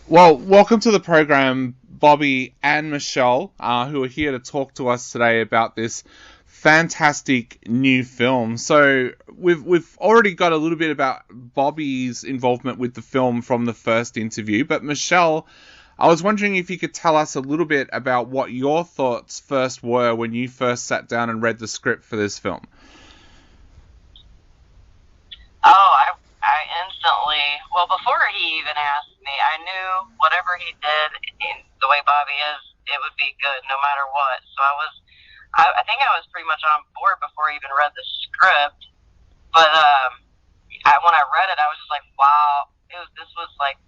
Well, welcome to the program, Bobby and Michelle, who are here to talk to us today about this fantastic new film. So we've already got a little bit about Bobby's involvement with the film from the first interview, but Michelle, I was wondering if you could tell us a little bit about what your thoughts first were when you first sat down and read the script for this film. I instantly, well, before he even asked me, I knew whatever he did, in the way Bobby is, it would be good no matter what. So I think I was pretty much on board before I even read the script. But when I read it, I was just like, wow, this was like,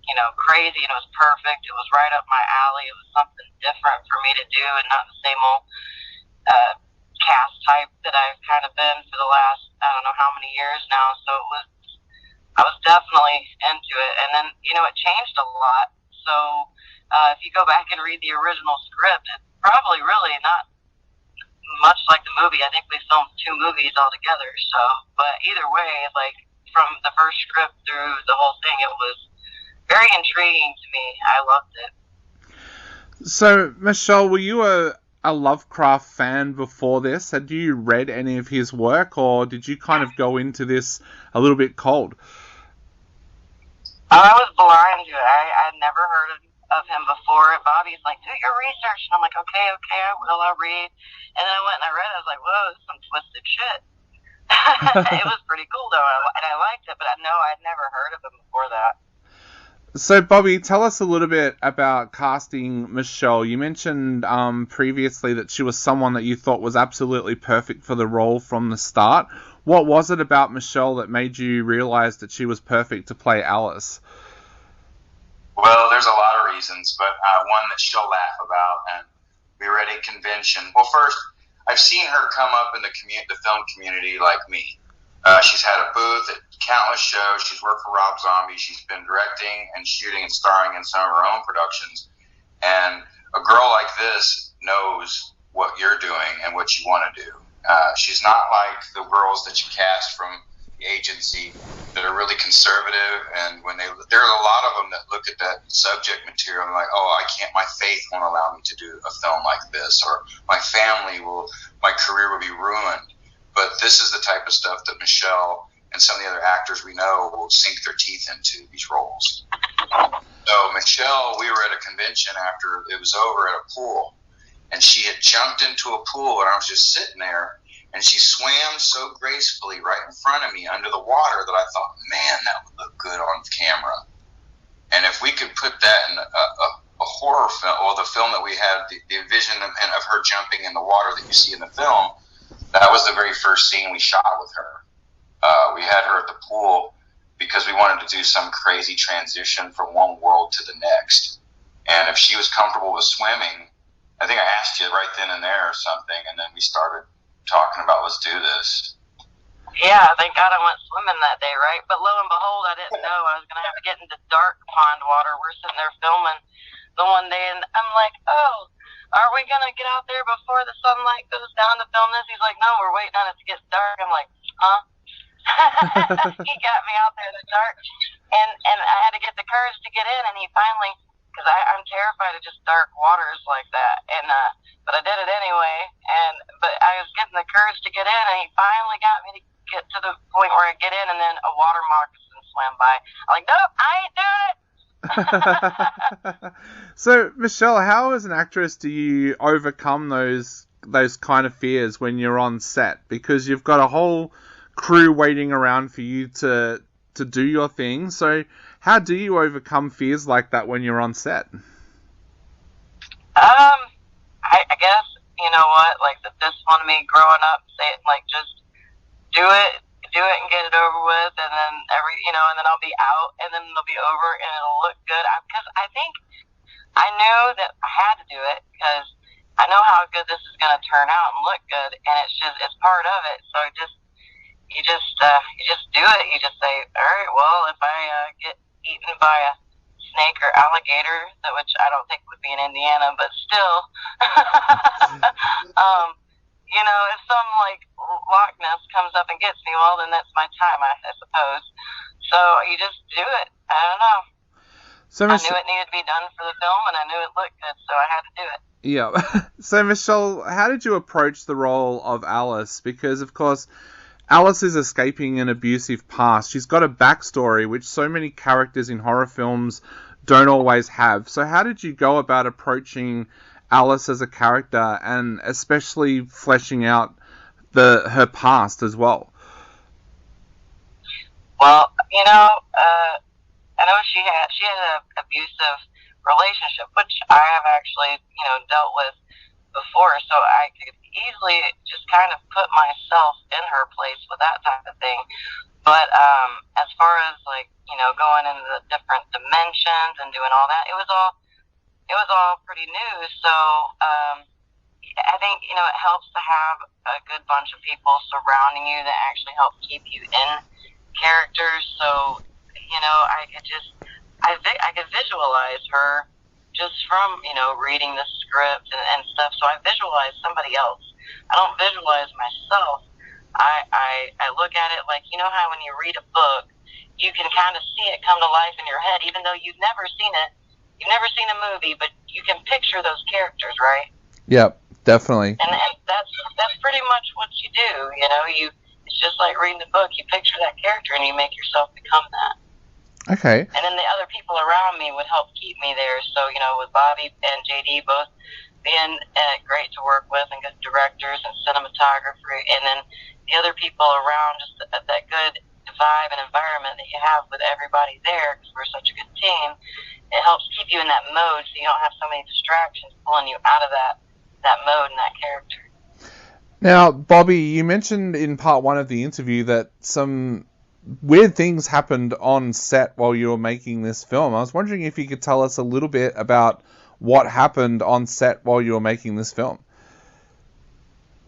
crazy, and it was perfect. It was right up my alley. It was something different for me to do, and not the same old uh, cast type that I've kind of been for the last, I don't know how many years now. So I was definitely into it, and then it changed a lot. So if you go back and read the original script, it's probably really not much like the movie. I think we filmed two movies altogether. So, but either way, like from the first script through the whole thing, it was very intriguing to me. I loved it. So, Michelle, were you a Lovecraft fan before this? Had you read any of his work, or did you kind of go into this a little bit cold? I was blind to it. I'd never heard of him before. Bobby's like, do your research. And I'm like, okay, I will. I'll read. And then I went and I read it. I was like, whoa, this is some twisted shit. It was pretty cool, though, and I liked it, but no, I'd never heard of him before that. So, Bobby, tell us a little bit about casting Michelle. You mentioned previously that she was someone that you thought was absolutely perfect for the role from the start. What was it about Michelle that made you realize that she was perfect to play Alice? Well, there's a lot of reasons, but one that she'll laugh about, and we were at a convention. Well, first, I've seen her come up in the film community like me. She's had a booth at countless shows. She's worked for Rob Zombie. She's been directing and shooting and starring in some of her own productions. And a girl like this knows what you're doing and what you want to do. She's not like the girls that you cast from the agency that are really conservative. And there are a lot of them that look at that subject material and like, oh, my faith won't allow me to do a film like this, or my career will be ruined. But this is the type of stuff that Michelle and some of the other actors we know will sink their teeth into these roles. So Michelle, we were at a convention after it was over at a pool, and she had jumped into a pool, and I was just sitting there, and she swam so gracefully right in front of me under the water that I thought, man, that would look good on camera. And if we could put that in a horror film, or the film that we had, the vision of her jumping in the water that you see in the film, that was the very first scene we shot with her. We had her at the pool because we wanted to do some crazy transition from one world to the next. And if she was comfortable with swimming, I think I asked you right then and there or something, and then we started talking about, let's do this. Yeah, thank God I went swimming that day, right? But lo and behold, I didn't know I was going to have to get into dark pond water. We're sitting there filming the one day, and I'm like, oh, are we going to get out there before the sunlight goes down to film this? He's like, no, we're waiting on it to get dark. I'm like, huh? He got me out there in the dark, and I had to get the courage to get in, and he finally, because I'm terrified of just dark waters like that, and but I did it anyway, but I was getting the courage to get in, and he finally got me to get to the point where I get in, and then a water moccasin swam by. I'm like, nope, I ain't doing it. So, Michelle, how as an actress do you overcome those kind of fears when you're on set? Because you've got a whole crew waiting around for you to do your thing. So how do you overcome fears like that when you're on set? I guess, you know what, like this one of me growing up saying, like, just do it and get it over with, and then and then I'll be out, and then it'll be over, and it'll look good. Because I think I knew that I had to do it, because I know how good this is going to turn out and look good, and it's part of it. So you just do it. You just say, all right, well, if I get eaten by a snake or alligator, which I don't think would be in Indiana, but still, if some like Loch Ness comes up and gets me, well, then that's my time, I suppose. So you just do it. I don't know. So I knew it needed to be done for the film, and I knew it looked good, so I had to do it. Yeah. So, Michelle, how did you approach the role of Alice? Because, of course, Alice is escaping an abusive past. She's got a backstory, which so many characters in horror films don't always have. So how did you go about approaching Alice as a character, and especially fleshing out her past as well? Well, I know she had an abusive relationship, which I have actually, dealt with before, so I could easily just kind of put myself in her place with that type of thing. But as far as going into the different dimensions and doing all that, it was all pretty new. So I think it helps to have a good bunch of people surrounding you that actually help keep you in characters. So I could visualize her just from reading the script and stuff. So I visualize somebody else. I don't visualize myself. I look at it like, how when you read a book, you can kind of see it come to life in your head, even though you've never seen it. You've never seen a movie, but you can picture those characters, right? Yep, definitely. And that's pretty much what you do. It's just like reading the book. You picture that character and you make yourself become that. Okay. And then the other people around me would help keep me there. So, with Bobby and JD both being great to work with and good directors and cinematography, and then the other people around, just that good vibe and environment that you have with everybody there, because we're such a good team, it helps keep you in that mode so you don't have so many distractions pulling you out of that mode and that character. Now, Bobby, you mentioned in part one of the interview that some weird things happened on set while you were making this film. I was wondering if you could tell us a little bit about what happened on set while you were making this film.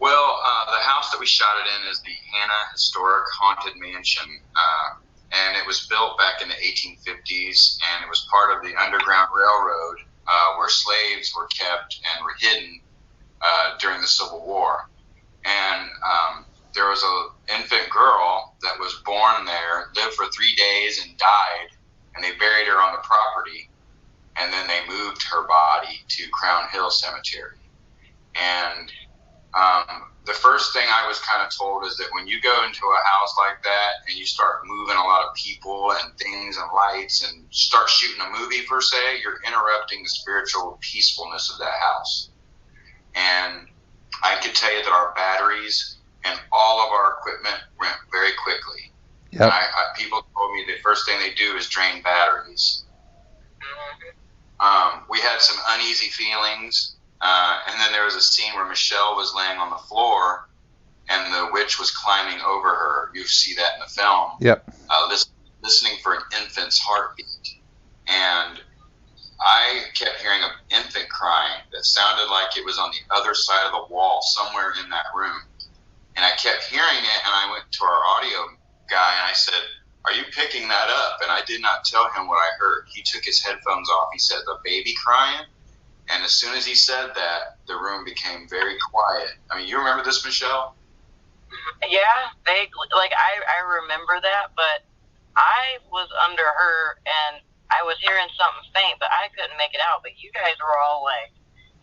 Well, the house that we shot it in is the Hannah Historic Haunted Mansion, and it was built back in the 1850s, and it was part of the Underground Railroad, where slaves were kept and were hidden during the Civil War. And there was an infant girl that was born there, lived for 3 days and died, and they buried her on the property, and then they moved her body to Crown Hill Cemetery. And the first thing I was kind of told is that when you go into a house like that and you start moving a lot of people and things and lights and start shooting a movie per se, you're interrupting the spiritual peacefulness of that house. And I could tell you that our batteries and all of our equipment went very quickly. Yep. People told me the first thing they do is drain batteries. We had some uneasy feelings. And then there was a scene where Michelle was laying on the floor and the witch was climbing over her. You see that in the film. Yep. Listening for an infant's heartbeat. And I kept hearing an infant crying that sounded like it was on the other side of the wall, somewhere in that room. And I kept hearing it, and I went to our audio guy and I said, "Are you picking that up?" And I did not tell him what I heard. He took his headphones off. He said, "The baby crying?" And as soon as he said that, the room became very quiet. I mean, you remember this, Michelle? Yeah, vaguely. I remember that, but I was under her, and I was hearing something faint, but I couldn't make it out. But you guys were all,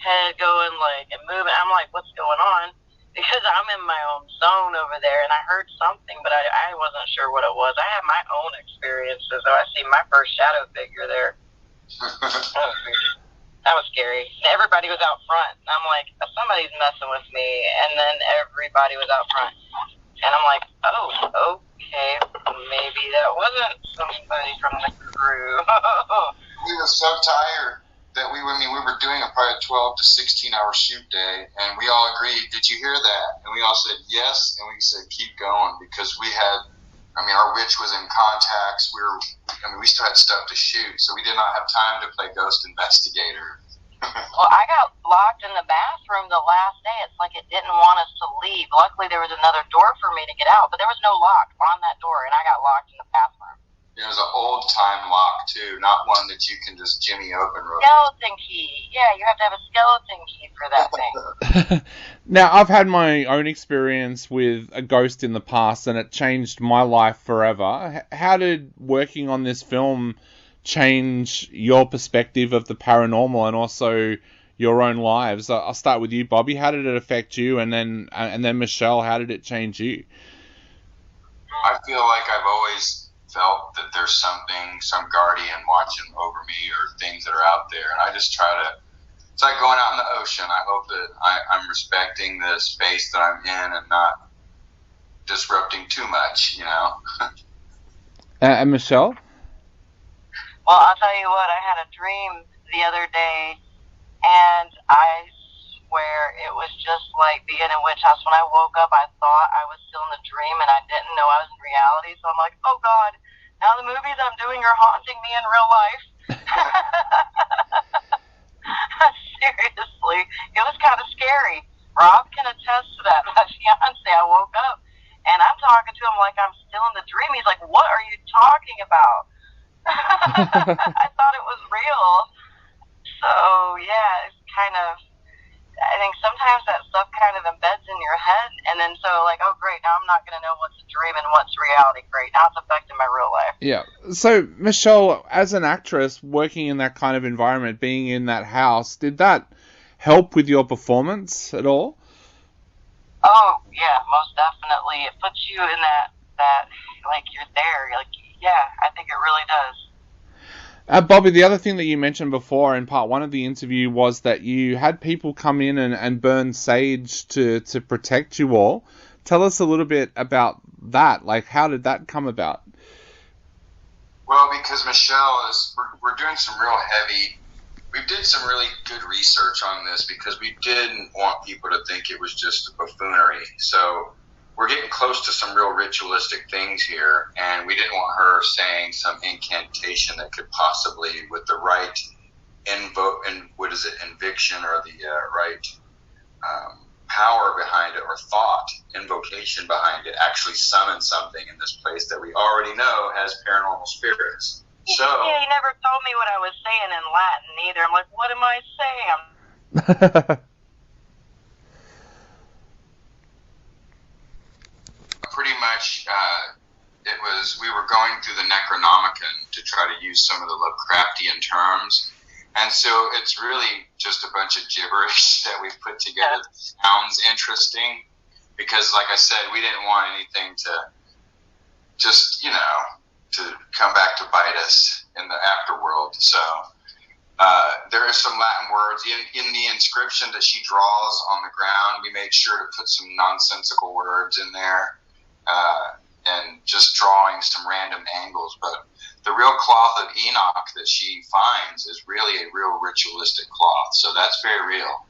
head going, and moving. I'm like, what's going on? Because I'm in my own zone over there, and I heard something, but I wasn't sure what it was. I had my own experiences, so I see my first shadow figure there. That was scary. Everybody was out front. I'm like, somebody's messing with me. And then everybody was out front. And I'm like, oh, okay, maybe that wasn't somebody from the crew. We were so tired that we were doing probably a 12 to 16 hour shoot day. And we all agreed, "Did you hear that?" And we all said yes. And we said, keep going, because our witch was in contacts. We still had stuff to shoot, so we did not have time to play ghost investigator. Well, I got locked in the bathroom the last day. It's like it didn't want us to leave. Luckily, there was another door for me to get out, but there was no lock on that door, and I got locked in the bathroom. It was an old-time lock, too, not one that you can just jimmy open real quick. Skeleton key. Yeah, you have to have a skeleton key for that thing. Now, I've had my own experience with a ghost in the past, and it changed my life forever. How did working on this film change your perspective of the paranormal and also your own lives? I'll start with you, Bobby. How did it affect you? And then Michelle, how did it change you? I feel like I've always felt that there's something, some guardian watching over me or things that are out there. And I just try to, it's like going out in the ocean. I hope that I'm respecting the space that I'm in and not disrupting too much, you know. And Michelle? Well, I'll tell you what, I had a dream the other day, and I swear it was just like being in Witch House. When I woke up, I thought I was still in the dream, and I didn't know I was in reality, so I'm like, oh God, now the movies I'm doing are haunting me in real life. Seriously, it was kind of scary. Rob can attest to that. My fiance, I woke up, and I'm talking to him like I'm still in the dream. He's like, what are you talking about? I thought it was real. So, yeah, it's kind of, I think sometimes that stuff kind of embeds in your head, and then so, like, oh, great, now I'm not going to know what's a dream and what's reality. Great, now it's affecting my real life. Yeah. So, Michelle, as an actress working in that kind of environment, being in that house, did that help with your performance at all? Oh, yeah, most definitely. It puts you in that like, you're there. Like, yeah, I think it really does. Bobby, the other thing that you mentioned before in part one of the interview was that you had people come in and burn sage to protect you all. Tell us a little bit about that. Like, how did that come about? Well, because Michelle we're doing some real heavy, we did some really good research on this because we didn't want people to think it was just a buffoonery. So we're getting close to some real ritualistic things here, and we didn't want her saying some incantation that could possibly, with the right inviction or the right power behind it or thought, invocation behind it, actually summon something in this place that we already know has paranormal spirits. So yeah, he never told me what I was saying in Latin either. I'm like, what am I saying? Pretty much, we were going through the Necronomicon to try to use some of the Lovecraftian terms. And so it's really just a bunch of gibberish that we've put together that sounds interesting. Because, like I said, we didn't want anything to just, to come back to bite us in the afterworld. So there are some Latin words. In the inscription that she draws on the ground, we made sure to put some nonsensical words in there. And just drawing some random angles. But the real cloth of Enoch that she finds is really a real ritualistic cloth. So that's very real.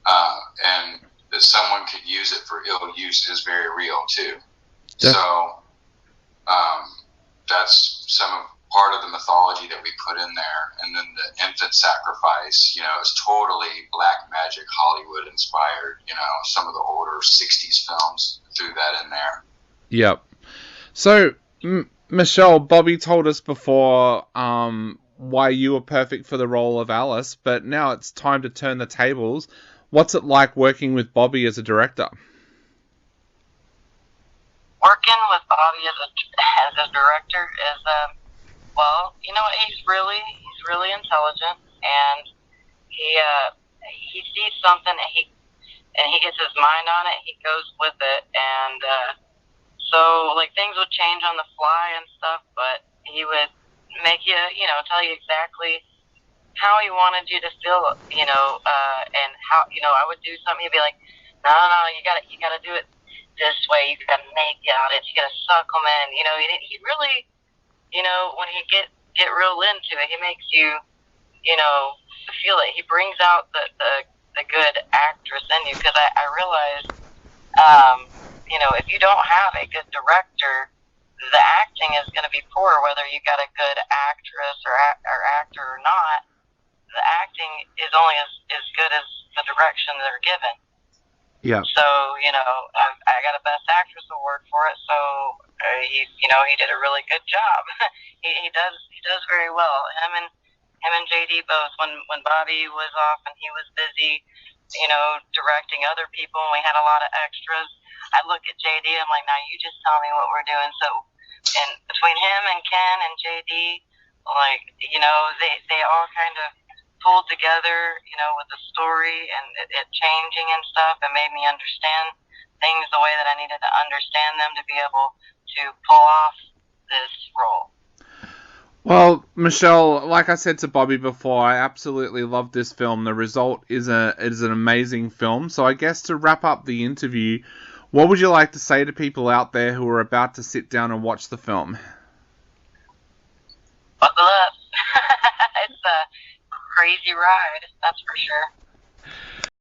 And that someone could use it for ill use is very real too. Yeah. So that's part of the mythology that we put in there. And then the infant sacrifice, is totally black magic, Hollywood inspired. Some of the older 60s films threw that in there. Yep. So, Michelle, Bobby told us before why you were perfect for the role of Alice, but now it's time to turn the tables. What's it like working with Bobby as a director? Working with Bobby as a director is, well, he's really intelligent, and he sees something and he gets his mind on it. He goes with it, and so, like, things would change on the fly and stuff, but he would make you, tell you exactly how he wanted you to feel, and how, I would do something, he'd be like, no, you gotta do it this way, you gotta make out it, you gotta suck him in, he really, when he get real into it, he makes you, feel it. He brings out the good actress in you, because I realized, if you don't have a good director, the acting is going to be poor, whether you got a good actress or actor or not. The acting is only as good as the direction they're given. Yeah. So, I got a Best Actress award for it, so he did a really good job. he does very well. Him and JD both, when Bobby was off and he was busy, directing other people, and we had a lot of extras, I'd look at JD, I'm like, now you just tell me what we're doing. So, and between him and Ken and JD, Like, they all kind of pulled together, with the story and it changing and stuff, and made me understand things the way that I needed to understand them to be able to pull off this role. Well, Michelle, like I said to Bobby before, I absolutely love this film. The result is an amazing film. So I guess to wrap up the interview, what would you like to say to people out there who are about to sit down and watch the film? Buckle up. It's a crazy ride, that's for sure.